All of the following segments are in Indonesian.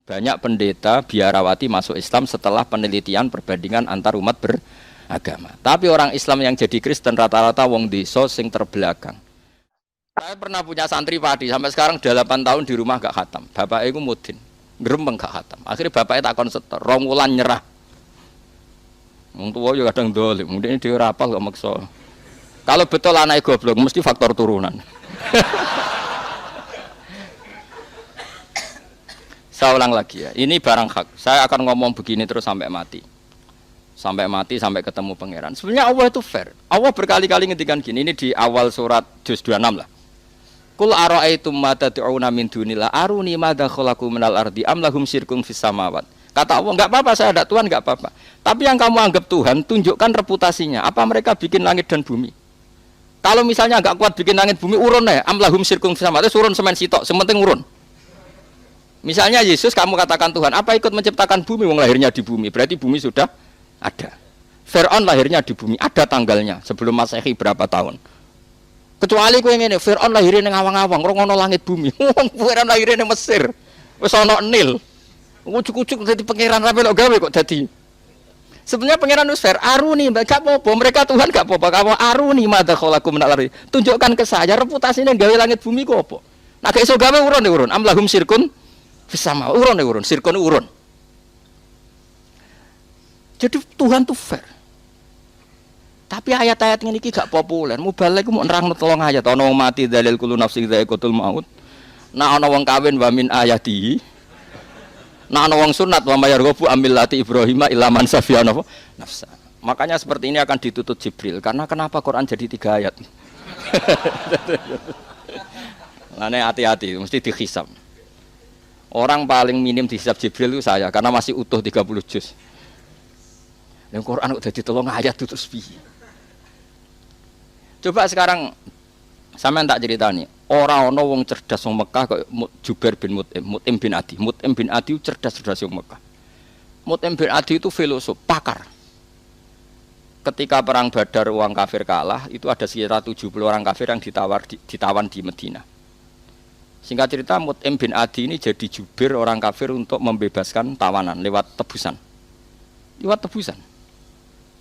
Banyak pendeta biarawati masuk Islam setelah penelitian perbandingan antar umat beragama. Tapi orang Islam yang jadi Kristen rata-rata wong desa sing terbelakang. Saya pernah punya santri padi sampai sekarang 8 tahun di rumah gak khatam. Bapaknya itu mudin, gerembeng gak khatam. Akhirnya bapaknya takon setor, 2 wulan nyerah. Wong tua juga kadang dolim, kemudian dia rapal gak maksa. Kalau betul anak goblok mesti faktor turunan. Saya ulang lagi ya, ini barang hak. Saya akan ngomong begini terus sampai mati. Sampai mati, sampai ketemu pangeran. Sebenarnya Allah itu fair. Allah berkali-kali ngendikan gini, ini di awal surat juz 26 lah. Qul ara'aitum ma tad'una min dunillah aruni madza khalaqu minal ardi am lahum syirkun fis samawat. Kata Allah, enggak apa-apa saya ada Tuhan, enggak apa-apa. Tapi yang kamu anggap Tuhan, tunjukkan reputasinya. Apa mereka bikin langit dan bumi? Kalau misalnya enggak kuat bikin langit bumi, urun ya. Am lahum syirkun fis samawat, urun semen sitok, sementing urun. Misalnya Yesus kamu katakan Tuhan, apa ikut menciptakan bumi? Wong lahirnya di bumi, berarti bumi sudah ada. Fir'aun lahirnya di bumi, ada tanggalnya sebelum Masehi berapa tahun. Kecuali kowe ngene, Fir'aun lahirnya ning awang-awang, ora ono langit bumi. Wong Fir'aun lahirnya ning Mesir. Wis ono Nil. Ujuk-ujuk dadi pangeran ra melok gawe kok dadi. Sebenarnya pangeran wis fair, aruni gak apa-apa, mereka Tuhan gak apa-apa. Kamu aruni madza khalaqu min al-ardi. Tunjukkan ke saya reputasinya gawe langit bumi kok apa. Nah gak iso gawe urun. Am lahum syirkun sama urun, sirkon urun. Jadi Tuhan tuh fair. Tapi ayat-ayat ini gak populer. Mubalek mau nerang tolong ayat. Ono mati dalil kullu nafsin dha'iqatul maut. Nah ono wong kawin wa min ayatihi. Nah ono wong sunat wa mayarghabu amillati Ibrahim illa man safiya nafsa. Makanya seperti ini akan dituntut Jibril. Karena kenapa Quran jadi 3 ayat? Lane hati-hati, mesti dihisab. Orang paling minim dihisab Jibril itu saya, karena masih utuh 30 juz. Yang Quran udah ditolong ayat itu terus piye. Coba sekarang sampean tak ceritani, orang wong cerdas wong Mekah kok Jubair bin Mut'im bin Adi. Mut'im bin Adi cerdas wong Mekah. Mut'im bin Adi itu filosof, pakar. Ketika perang Badar orang kafir kalah, itu ada sekitar 70 orang kafir yang ditawan di Madinah. Singkat cerita, Mut'im bin Adi ini jadi jubir orang kafir untuk membebaskan tawanan lewat tebusan.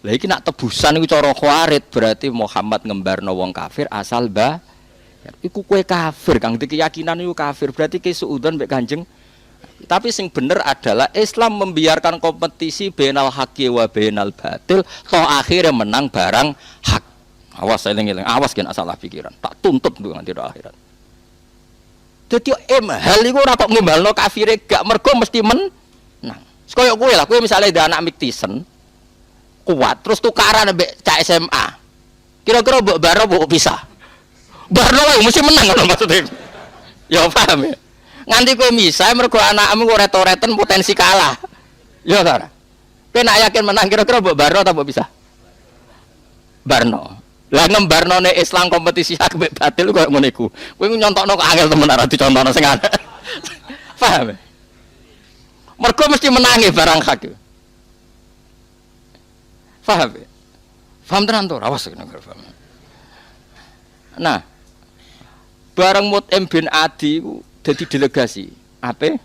Lah iki nak tebusan iku cara Khawarij, berarti Muhammad ngembarno wong kafir asal iku kowe kafir, kang keyakinan iku kafir, berarti ki suudzon mbek Kanjeng. Tapi sing bener adalah Islam membiarkan kompetisi bainal haqqi wa bainal batil, toh akhirnya menang barang hak. Awas eling-eling, awas gen salah pikiran. Tak tuntut nduk nganti akhirat. Jadi hal itu ora kok ngimbalno kafire gak mergo mesti menang. Koyo kowe lah, kowe misale ada anak Miktisen kuat terus tukaran mbek cak SMA. Kira-kira mbok baro mbok pisah. Barno wae mesti menang ngono maksudnya. Ya paham ya. Nganti kowe misah mergo anakmu kok retoreten potensi kalah. Ya ta. Kowe nak yakin menang kira-kira mbok baro ta mbok pisah? Barno. Lah ngembarnone Islam kompetisi hak mbek batil koyo ngono iku. Kowe nyontokno kok angel temen ora dicontohno sing ana. Paham? Mergo mesti menangi barang hak. Paham? Paham tenan to? Awas kena paham. Nah, bareng Mut'im bin Adi iku dadi delegasi. Ape?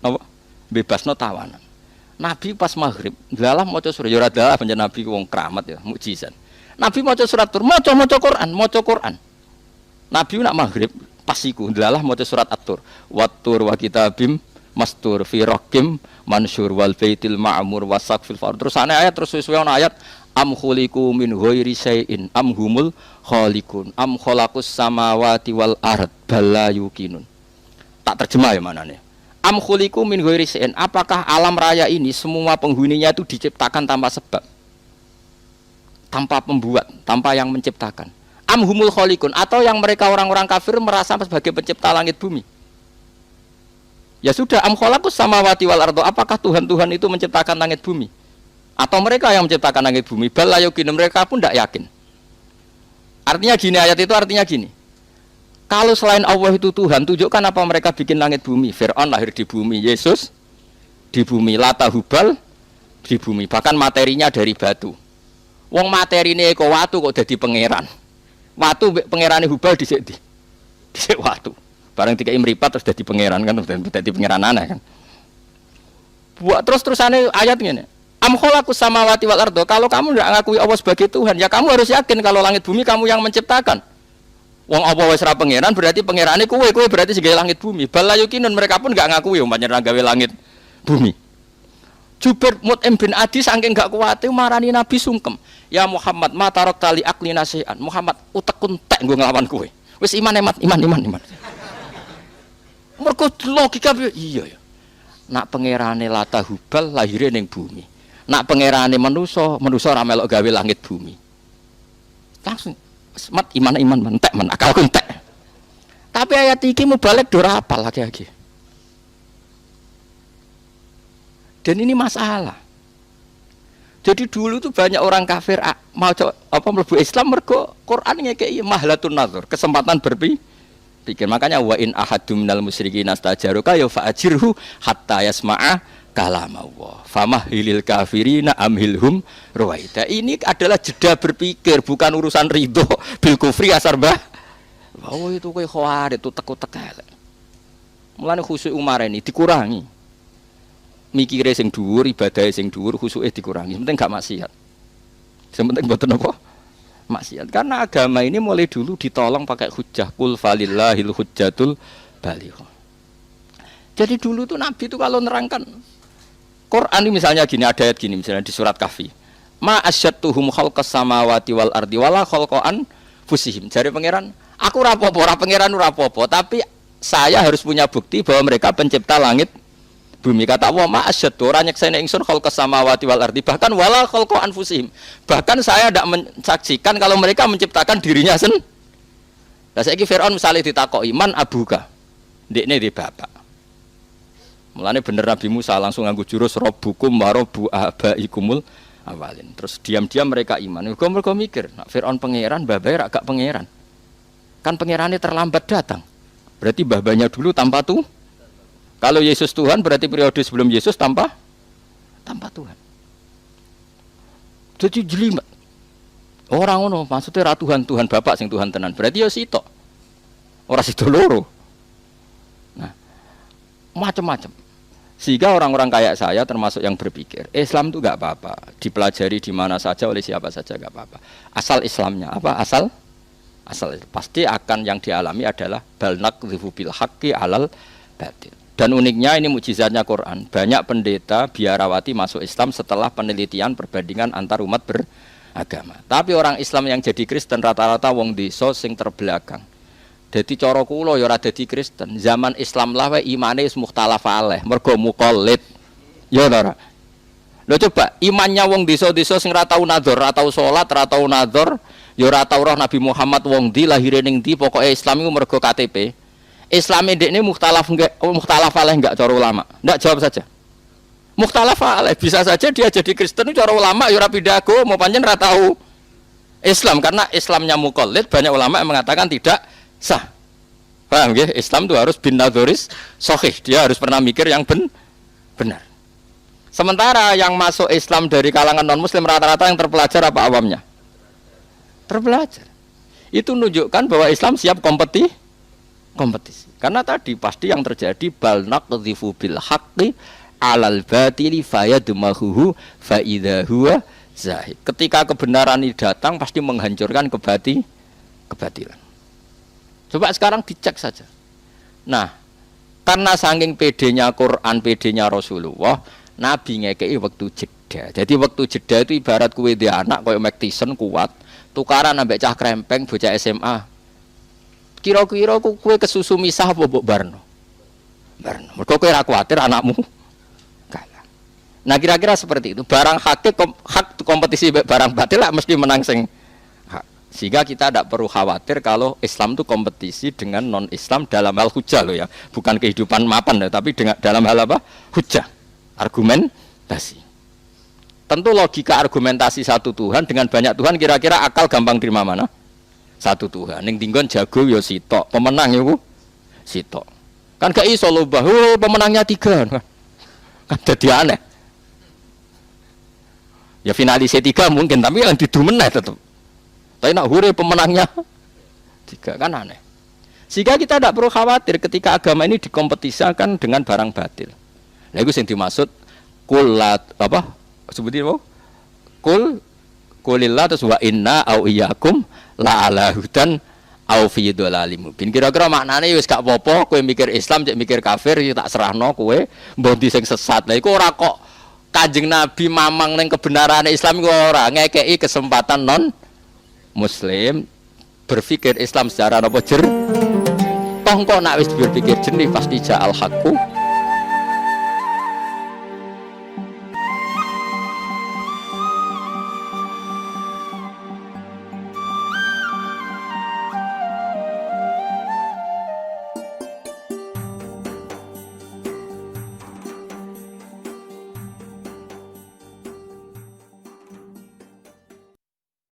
Napa? Bebasno tawanan. Nabi pas maghrib, dalah maca surah ya ora dalah panjen Nabi wong keramat ya, mukjizat. Nabi maca surat Tur, maca Quran. Nabi nak maghrib pas iku ndalah maca surat At-Tur. Wat-Tur wa kitabim mastur fi raqim mansur wal baitil ma'mur wasaqfil fard. Terus ana ayat terus sesuai ana ayat am khuliqu min ghairi syai'in am humul khaliqun am khalaqus samawati wal ard bala yuqinun. Tak terjemah ya manane. Am khuliqu min ghairi syai'in, apakah alam raya ini semua penghuninya itu diciptakan tanpa sebab? Tanpa pembuat, tanpa yang menciptakan. Amhumul khaliqun, atau yang mereka orang-orang kafir merasa sebagai pencipta langit bumi. Ya sudah, am khalaqus samawati wal ardo, apakah Tuhan itu menciptakan langit bumi? Atau mereka yang menciptakan langit bumi? Bal la yuqin, mereka pun tidak yakin. Artinya gini, ayat itu artinya gini. Kalau selain Allah itu Tuhan, tunjukkan apa mereka bikin langit bumi. Fir'aun lahir di bumi, Yesus di bumi, Lata Hubal di bumi, bahkan materinya dari batu. Wong materine kok watu kok dadi pangeran. Watu pangerane Hubal dhisik watu. Bareng dikei mripat terus dadi pangeran kan, dadi pangeran aneh kan. Buat terus-terusane ayat ngene. Am khalaqus samawati wal ardo. Kalau kamu tidak ngakui Allah sebagai Tuhan, ya kamu harus yakin kalau langit bumi kamu yang menciptakan. Wong apa wis ra pangeran berarti pangerane kowe berarti sebagai langit bumi. Bal yukinun mereka pun enggak ngakui umpamanya gawe langit bumi. Jubair Mut'im bin Adi saking enggak kuwate marani Nabi sungkem. Ya Muhammad ma tarak tali akli nasihan. Muhammad utekun tek nggo nglawan kowe. Wis iman. Mergo logika iya ya. Nak pangerane Lata Hubal lahire ning bumi. Nak pangerane manusa ora melok gawe langit bumi. Langsung mat iman mentek men akal entek. Tapi ayat iki mubalek ora apal lagi. Dan ini masalah. Jadi dulu tuh banyak orang kafir mau mlebu Islam mergo Quran ngekeki mahlatun nazar, kesempatan berpikir. Makanya wa in ahadum minal musyrikin astajaruka ya fa'ajirhu hatta yasma'a kalamallah. Famahilil kafirina amhilhum ruwaida. Ini adalah jeda berpikir, bukan urusan ridho bil kufri asar bah. Oh itu kowe khawarit itu teko-teko. Mulane khusyuk Umar ini dikurangi. Mikire sing dhuwur, ibadahe sing dhuwur, khusuke dikurangi. Penting gak maksiat. Sing penting mboten apa? Maksiat. Karena agama ini mulai dulu ditolong pakai hujjah qul falillahil hujjatul balighah. Jadi dulu tuh Nabi itu kalau nerangkan Quran ini misalnya gini, ada ayat gini misalnya di surat Kahfi. Ma asyattuhum khalqas samawati wal ardi wala khalqan fusihim. Jare pangeran, aku ora apa-apa, ora pangeran ora apa-apa, tapi saya harus punya bukti bahwa mereka pencipta langit bumi. Kata Allah, ma asyaddu ora nyekseni ingsun khalqas samawati wal ardi, bahkan wala khalqa anfusihim. Bahkan saya tidak mensaksikan kalau mereka menciptakan dirinya sendiri. Lah saiki Firaun misalnya ditakoki man abuka. Ndekne di bapak. Mulane bener Nabi Musa langsung nganggo jurus rabbukum wa rabbu abaikumul awalin. Terus diam-diam mereka iman. Mereka mikir, nak Firaun pangeran, babae ra gak pangeran. Kan pangerane terlambat datang. Berarti babanya dulu tanpa tuh. Kalau Yesus Tuhan berarti periode sebelum Yesus tanpa Tuhan. Jadi jelimet. Orang ngono maksudnya ra Tuhan Bapak sing Tuhan tenan. Berarti ya sitok. Ora sido loro. Nah, macam-macam. Sehingga orang-orang kayak saya termasuk yang berpikir Islam itu enggak apa-apa, dipelajari di mana saja oleh siapa saja enggak apa-apa. Asal Islamnya apa? Asal pasti akan yang dialami adalah bal naqdhifu bil haqqi alal batil. Dan uniknya ini mukjizatnya Quran. Banyak pendeta biarawati masuk Islam setelah penelitian perbandingan antar umat beragama. Tapi orang Islam yang jadi Kristen rata-rata wong desa sing terbelakang. Jadi cara kula ya ora dadi Kristen. Zaman Islam lah wae imane wis mukhtalaf alaih, mergo muqallid. Ya ora. Lho coba imannya wong desa-desa sing ora tau nadzar, ora tau salat, ora tau nadzar, ya ora tau roh Nabi Muhammad wong ndi lahire ning ndi, pokoke Islam iku mergo KTP. Islam ini mukhtalaf alaih enggak cara ulama. Enggak, jawab saja. Mukhtalaf alaih bisa saja dia jadi Kristen cara ulama ya ora pindah agama, pancen ora tahu Islam karena Islamnya muqallid, banyak ulama yang mengatakan tidak sah. Paham nggih? Islam itu harus bin nadzoris sahih, dia harus pernah mikir yang benar. Sementara yang masuk Islam dari kalangan non muslim rata-rata yang terpelajar apa awamnya? Terpelajar. Itu menunjukkan bahwa Islam siap kompetisi. Karena tadi pasti yang terjadi bal naqdhifu bil haqqi alal batili fayadmahuhu fa idza huwa zahid. Ketika kebenaran ini datang pasti menghancurkan kebatilan. Coba sekarang dicek saja. Nah, karena saking pedenya Quran, pedenya Rasulullah, Nabi ngekei waktu jeda. Jadi waktu jeda itu ibarat kue dia anak koyo Mike Tyson kuat, tukaran ambek cah krempeng bocah SMA. Kira-kira kue kesusu misah apa mbok barno? Barno. Mergo kowe ora kuwatir anakmu kalah. Nah, kira-kira seperti itu. Barang hak kompetisi barang batil lah mesti menang sing hak. Sehingga kita tidak perlu khawatir kalau Islam itu kompetisi dengan non-Islam dalam hal hujah loh ya. Bukan kehidupan mapan ya, tapi dalam hal apa? Hujah. Argumentasi. Tentu logika argumentasi satu Tuhan dengan banyak Tuhan kira-kira akal gampang terima mana? Satu Tuhan. Ning dinggon jago ya sitok, pemenang ya Bu. Sitok. Kan gak iso lobah, pemenangnya 3. Kan dadi aneh. Ya finalis 3 mungkin, tapi yang didu meneh tetep. Tapi nak hure pemenangnya 3 kan aneh. Sehingga kita tidak perlu khawatir ketika agama ini dikompetisikan dengan barang batil. Nah itu yang dimaksud kul la apa sebutin apa kul kulillah terus wa inna au iyyakum la ala hudan au fi dhalalim mubin. Kira-kira maknane wis gak apa-apa kowe mikir Islam cek mikir kafir ya tak serahno kowe mbok ndi sing sesat. Lah iku ora kok Kanjeng Nabi mamang ning kebenarane Islam iku ora ngekeki kesempatan non muslim berpikir Islam secara apa jer. Toh kok nak wis berpikir jernih pasti ja'al haqqu